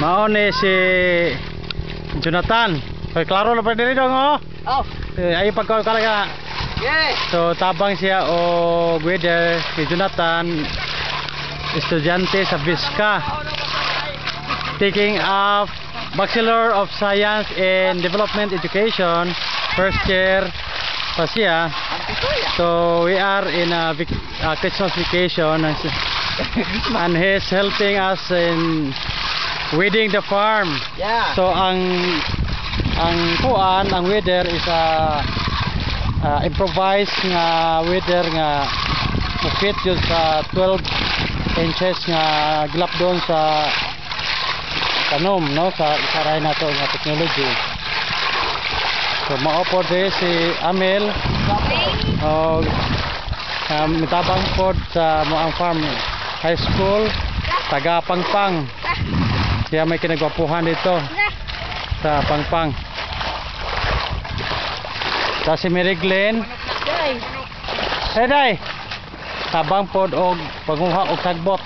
Mao ni si Jonathan. Kay klaro na pa diri dong oh. Oh. Ayo pagkakalaga. Yes. So tabang siya o weather si Jonathan, estudyante sa Visca, taking up Bachelor of Science in Development Education, first year pa siya. So we are in a Christmas vacation and he's helping us in weeding the farm. Yeah. So ang weather is improvised nga weather nga mukit yun sa 12 inches nga glap doon sa tanom, no, sa isaray na to nga technology. So mao-po si Amel o mitabang po sa Moang Farm High School, taga Pangpang. Siya may kinagwapuhan dito sa Pangpang. Sa si Mary Glenn. Hey day. Tabang pod og pagunha og tagbot.